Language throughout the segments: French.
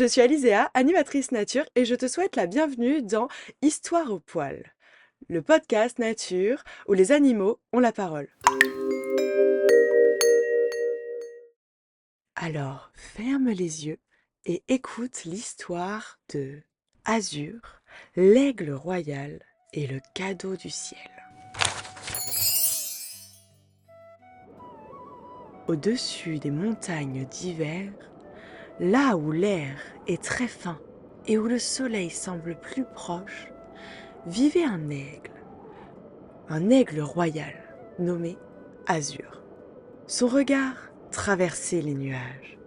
Je suis Alizéa, animatrice nature, et je te souhaite la bienvenue dans Histoire au poil, le podcast nature où les animaux ont la parole. Alors, ferme les yeux et écoute l'histoire de Azur, l'aigle royal et le cadeau du ciel. Au-dessus des montagnes d'hiver, là où l'air est très fin et où le soleil semble plus proche, vivait un aigle royal nommé Azur. Son regard traversait les nuages,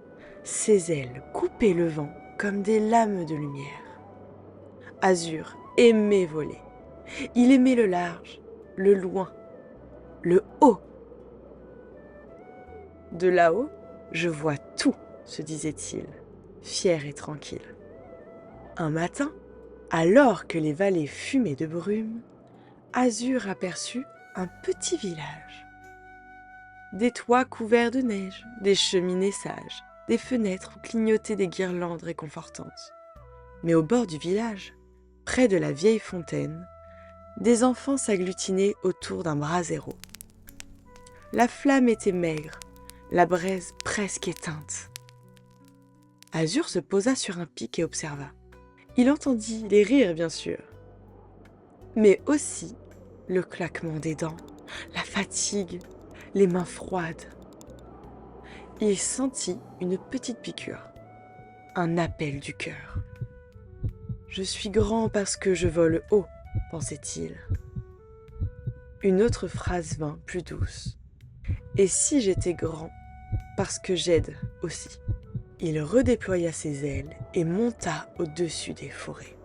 ses ailes coupaient le vent comme des lames de lumière. Azur aimait voler, il aimait le large, le loin, le haut. De là-haut, je vois tout, se disait-il, fier et tranquille. Un matin, alors que les vallées fumaient de brume, Azur aperçut un petit village. Des toits couverts de neige, des cheminées sages, des fenêtres où clignotaient des guirlandes réconfortantes. Mais au bord du village, près de la vieille fontaine, des enfants s'agglutinaient autour d'un brasero. La flamme était maigre, la braise presque éteinte. Azur se posa sur un pic et observa. Il entendit les rires, bien sûr, mais aussi le claquement des dents, la fatigue, les mains froides. Il sentit une petite piqûre, un appel du cœur. « Je suis grand parce que je vole haut », pensait-il. Une autre phrase vint, plus douce. « Et si j'étais grand parce que j'aide aussi ?» Il redéploya ses ailes et monta au-dessus des forêts.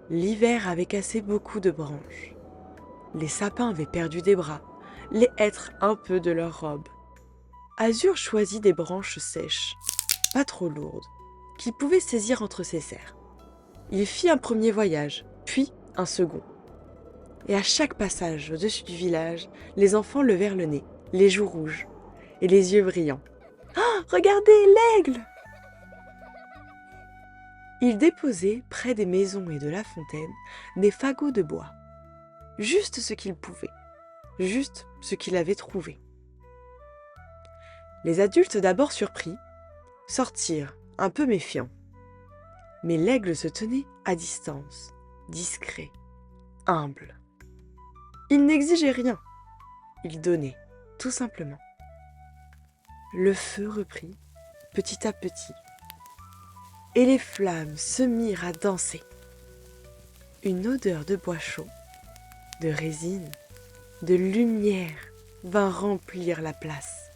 L'hiver avait cassé beaucoup de branches. Les sapins avaient perdu des bras, les hêtres un peu de leurs robes. Azur choisit des branches sèches, pas trop lourdes, qu'il pouvait saisir entre ses serres. Il fit un premier voyage, puis un second. Et à chaque passage au-dessus du village, les enfants levèrent le nez, les joues rouges et les yeux brillants. « Oh, regardez, l'aigle !» Il déposait, près des maisons et de la fontaine, des fagots de bois. Juste ce qu'il pouvait, juste ce qu'il avait trouvé. Les adultes, d'abord surpris, sortirent, un peu méfiants. Mais l'aigle se tenait à distance, discret, humble. Il n'exigeait rien, il donnait, tout simplement. Le feu reprit, petit à petit, et les flammes se mirent à danser. Une odeur de bois chaud, de résine, de lumière vint remplir la place.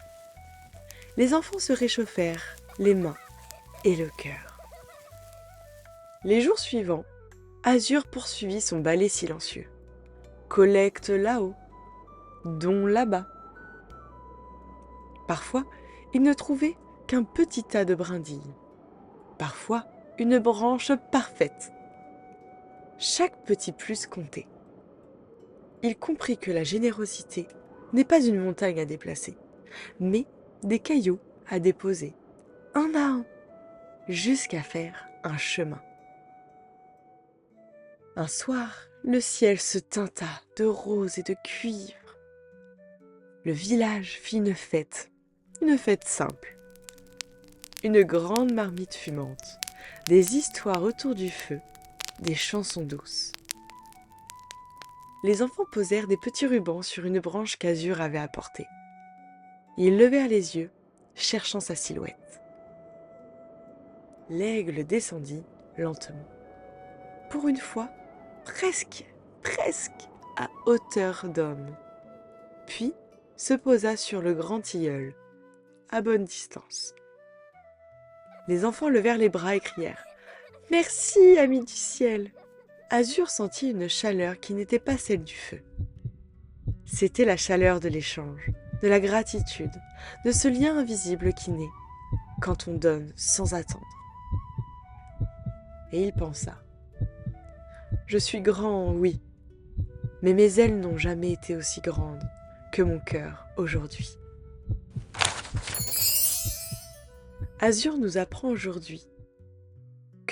Les enfants se réchauffèrent les mains et le cœur. Les jours suivants, Azur poursuivit son ballet silencieux. Collecte là-haut, don là-bas. Parfois, il ne trouvait qu'un petit tas de brindilles. Parfois, une branche parfaite. Chaque petit plus comptait. Il comprit que la générosité n'est pas une montagne à déplacer, mais des cailloux à déposer, un à un, jusqu'à faire un chemin. Un soir, le ciel se teinta de rose et de cuivre. Le village fit une fête simple. Une grande marmite fumante, des histoires autour du feu, des chansons douces. Les enfants posèrent des petits rubans sur une branche qu'Azur avait apportée. Ils levèrent les yeux, cherchant sa silhouette. L'aigle descendit lentement. Pour une fois, presque à hauteur d'homme. Puis se posa sur le grand tilleul, à bonne distance. Les enfants levèrent les bras et crièrent « Merci, ami du ciel !» Azur sentit une chaleur qui n'était pas celle du feu. C'était la chaleur de l'échange, de la gratitude, de ce lien invisible qui naît quand on donne sans attendre. Et il pensa « Je suis grand, oui, mais mes ailes n'ont jamais été aussi grandes que mon cœur aujourd'hui. » Azur nous apprend aujourd'hui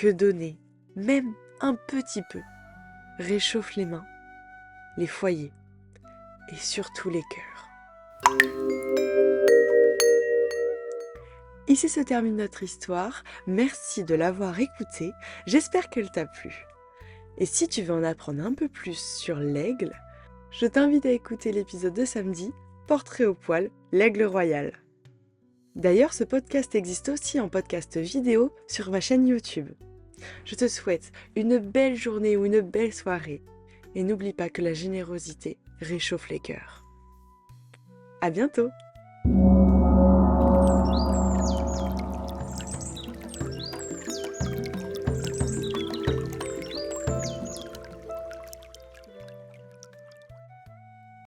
que donner, même un petit peu, réchauffe les mains, les foyers et surtout les cœurs. Ici se termine notre histoire, merci de l'avoir écoutée, j'espère qu'elle t'a plu. Et si tu veux en apprendre un peu plus sur l'aigle, je t'invite à écouter l'épisode de samedi, Portrait au poil, l'aigle royal. D'ailleurs, ce podcast existe aussi en podcast vidéo sur ma chaîne YouTube. Je te souhaite une belle journée ou une belle soirée. Et n'oublie pas que la générosité réchauffe les cœurs. À bientôt!